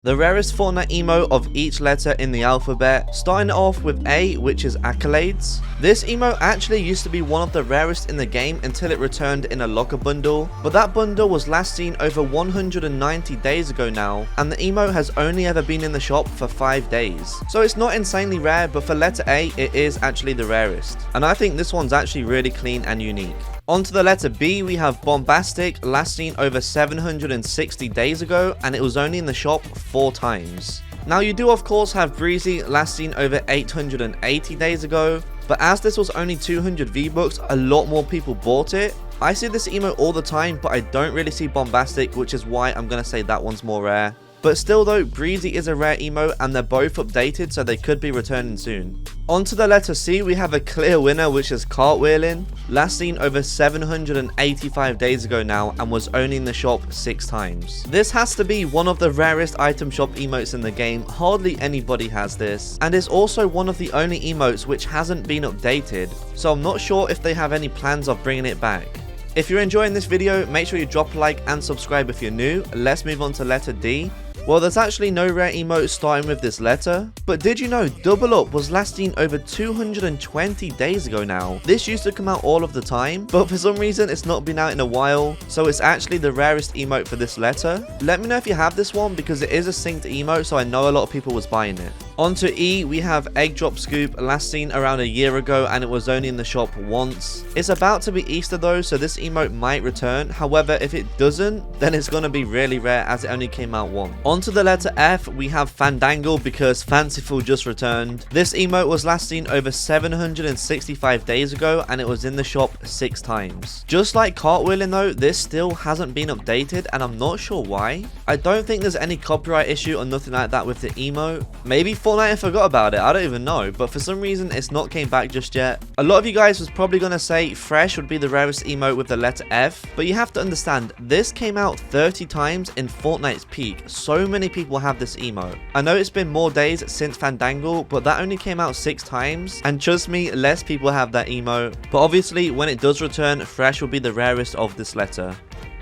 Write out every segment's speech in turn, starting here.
The rarest Fortnite emote of each letter in the alphabet, starting off with A, which is Accolades. This emote actually used to be one of the rarest in the game until it returned in a locker bundle, but that bundle was last seen over 190 days ago now, and the emote has only ever been in the shop for 5 days. So it's not insanely rare, but for letter A, it is actually the rarest. And I think this one's actually really clean and unique. On to the letter B, we have Bombastic, last seen over 760 days ago, and it was only in the shop 4 times. Now you do of course have Breezy, last seen over 880 days ago, but as this was only 200 V-Bucks, a lot more people bought it. I see this emote all the time, but I don't really see Bombastic, which is why I'm going to say that one's more rare. But still though, Breezy is a rare emote and they're both updated, so they could be returning soon. On to the letter C, we have a clear winner, which is Cartwheelin, last seen over 785 days ago now and was only in the shop 6 times. This has to be one of the rarest item shop emotes in the game, hardly anybody has this, and it's also one of the only emotes which hasn't been updated, so I'm not sure if they have any plans of bringing it back. If you're enjoying this video, make sure you drop a like and subscribe if you're new. Let's move on to letter D. Well, there's actually no rare emotes starting with this letter, but did you know Double Up was last seen over 220 days ago now? This used to come out all of the time, but for some reason it's not been out in a while, so it's actually the rarest emote for this letter. Let me know if you have this one because it is a synced emote, so I know a lot of people was buying it. On to E, we have Egg Drop Scoop, last seen around a year ago and it was only in the shop once. It's about to be Easter though, so this emote might return. However, if it doesn't, then it's going to be really rare as it only came out once. On to the letter F, we have Fandangle because Fanciful just returned. This emote was last seen over 765 days ago and it was in the shop 6 times. Just like Cartwheelin though, this still hasn't been updated and I'm not sure why. I don't think there's any copyright issue or nothing like that with the emote. Maybe Fortnite forgot about it, I don't even know, but for some reason it's not came back just yet. A lot of you guys was probably going to say Fresh would be the rarest emote with the letter F, but you have to understand, this came out 30 times in Fortnite's peak. So many people have this emote. I know it's been more days since Fandangle, but that only came out 6 times, and trust me, less people have that emote. But obviously, when it does return, Fresh will be the rarest of this letter.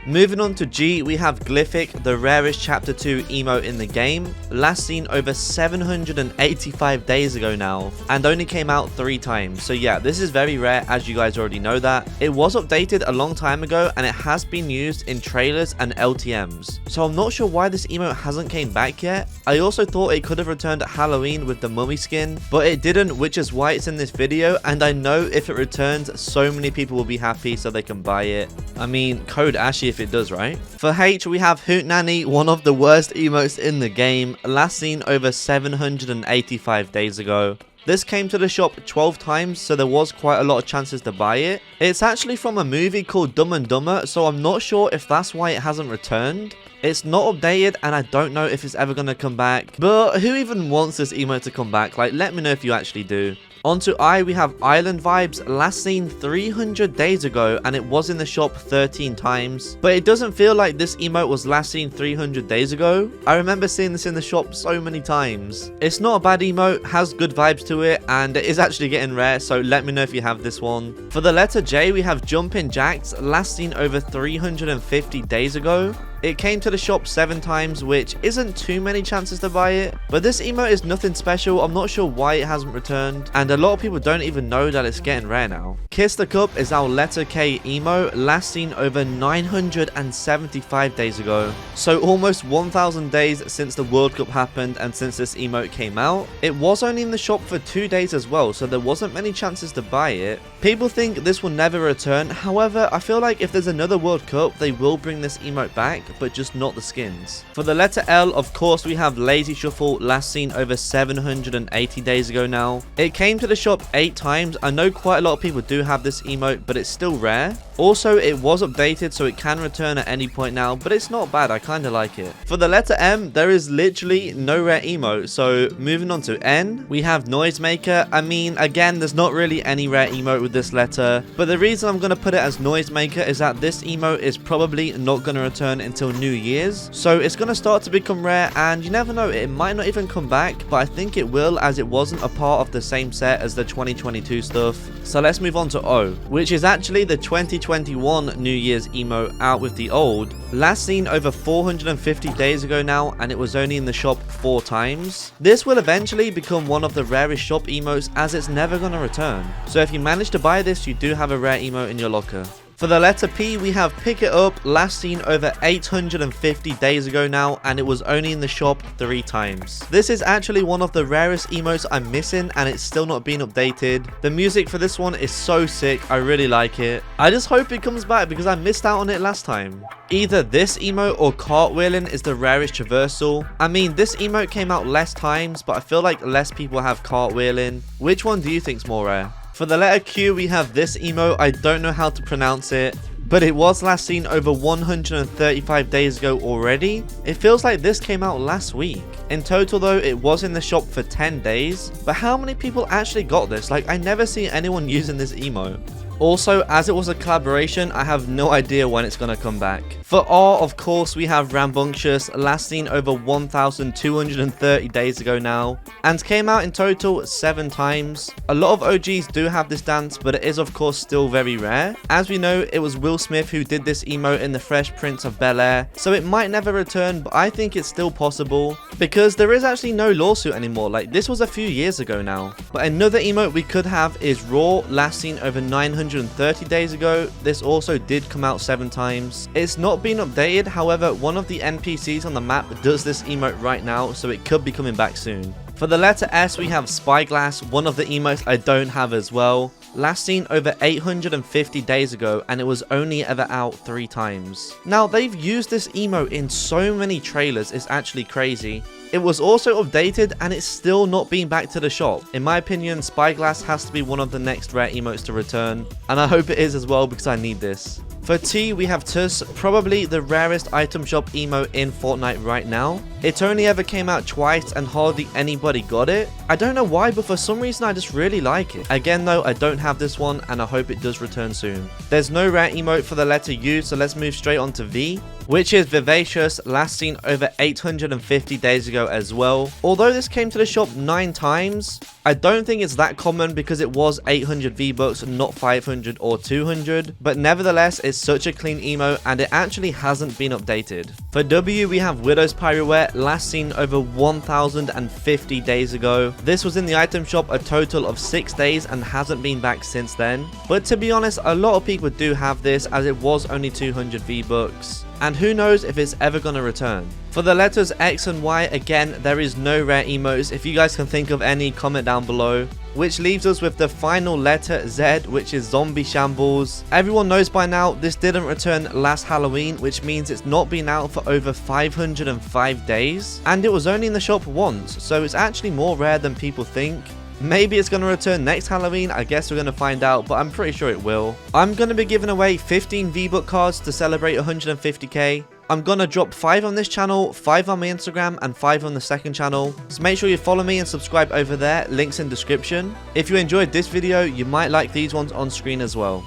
Moving on to G, we have Glyphic, the rarest chapter 2 emote in the game, last seen over 785 days ago now, and only came out 3 times. So yeah, this is very rare, as you guys already know that. It was updated a long time ago and it has been used in trailers and LTMs. So I'm not sure why this emote hasn't came back yet. I also thought it could have returned at Halloween with the mummy skin, but it didn't, which is why it's in this video, and I know if it returns, so many people will be happy so they can buy it. I mean, code Ashy if it does, right? For H, we have Hootenanny, one of the worst emotes in the game, last seen over 785 days ago. This came to the shop 12 times, so there was quite a lot of chances to buy it. It's actually from a movie called Dumb and Dumber, so I'm not sure if that's why it hasn't returned. It's not updated and I don't know if it's ever going to come back. But who even wants this emote to come back? Like, let me know if you actually do. On to I, we have Island Vibes, last seen 300 days ago and it was in the shop 13 times. But it doesn't feel like this emote was last seen 300 days ago. I remember seeing this in the shop so many times. It's not a bad emote, has good vibes to it, and it is actually getting rare, so let me know if you have this one. For the letter J, we have Jumpin' Jacks, last seen over 350 days ago. It came to the shop 7 times, which isn't too many chances to buy it, but this emote is nothing special. I'm not sure why it hasn't returned, and a lot of people don't even know that it's getting rare now. Kiss the Cup is our letter K emote, last seen over 975 days ago. So almost 1,000 days since the World Cup happened and since this emote came out. It was only in the shop for 2 days as well, so there wasn't many chances to buy it. People think this will never return, however, I feel like if there's another World Cup, they will bring this emote back, but just not the skins. For the letter L, of course, we have Lazy Shuffle, last seen over 780 days ago now. It came to the shop 8 times. I know quite a lot of people do have this emote, but it's still rare. Also, it was updated, so it can return at any point now, but it's not bad. I kind of like it. For the letter M, there is literally no rare emote, so moving on to N, we have Noisemaker. I mean, again, there's not really any rare emote with this letter, but the reason I'm going to put it as Noisemaker is that this emote is probably not going to return until until New Year's, so it's going to start to become rare, and you never know, it might not even come back, but I think it will, as it wasn't a part of the same set as the 2022 stuff. So let's move on to O, which is actually the 2021 New Year's emote out with the old, last seen over 450 days ago now, and it was only in the shop 4 times. This will eventually become one of the rarest shop emotes, as it's never going to return. So if you manage to buy this, you do have a rare emote in your locker. For the letter P, we have Pick It Up, last seen over 850 days ago now, and it was only in the shop 3 times. This is actually one of the rarest emotes I'm missing, and it's still not been updated. The music for this one is so sick, I really like it. I just hope it comes back because I missed out on it last time. Either this emote or Cartwheelin is the rarest traversal. I mean, this emote came out less times, but I feel like less people have Cartwheelin. Which one do you think's more rare? For the letter Q, we have this emote. I don't know how to pronounce it, but it was last seen over 135 days ago already. It feels like this came out last week. In total though, it was in the shop for 10 days. But how many people actually got this? Like, I never see anyone using this emote. Also, as it was a collaboration, I have no idea when it's going to come back. For R, of course, we have Rambunctious, last seen over 1,230 days ago now, and came out in total 7 times. A lot of OGs do have this dance, but it is of course still very rare. As we know, it was Will Smith who did this emote in the Fresh Prince of Bel-Air, so it might never return, but I think it's still possible, because there is actually no lawsuit anymore. Like, this was a few years ago now. But another emote we could have is Raw, last seen over 930 days ago. This also did come out 7 times. It's not been updated, however, one of the NPCs on the map does this emote right now, so it could be coming back soon. For the letter S, we have Spyglass, one of the emotes I don't have as well. Last seen over 850 days ago, and it was only ever out 3 times. Now, they've used this emote in so many trailers, it's actually crazy. It was also updated, and it's still not been back to the shop. In my opinion, Spyglass has to be one of the next rare emotes to return, and I hope it is as well because I need this. For T, we have Tuss, probably the rarest item shop emote in Fortnite right now. It only ever came out twice and hardly anybody got it. I don't know why, but for some reason I just really like it. Again though, I don't have this one and I hope it does return soon. There's no rare emote for the letter U, so let's move straight on to V, which is Vivacious, last seen over 850 days ago as well. Although this came to the shop 9 times, I don't think it's that common because it was 800 V-Bucks, not 500 or 200. But nevertheless, it's such a clean emote and it actually hasn't been updated. For W, we have Widow's Pirouette, last seen over 1,050 days ago. This was in the item shop a total of 6 days and hasn't been back since then. But to be honest, a lot of people do have this as it was only 200 V-Bucks. And who knows if it's ever going to return. For the letters X and Y, again, there is no rare emotes. If you guys can think of any, comment down below. Which leaves us with the final letter Z, which is Zombie Shambles. Everyone knows by now, this didn't return last Halloween, which means it's not been out for over 505 days. And it was only in the shop once, so it's actually more rare than people think. Maybe it's going to return next Halloween, I guess we're going to find out, but I'm pretty sure it will. I'm going to be giving away 15 V-Buck cards to celebrate 150k. I'm going to drop 5 on this channel, 5 on my Instagram, and 5 on the second channel. So make sure you follow me and subscribe over there, links in description. If you enjoyed this video, you might like these ones on screen as well.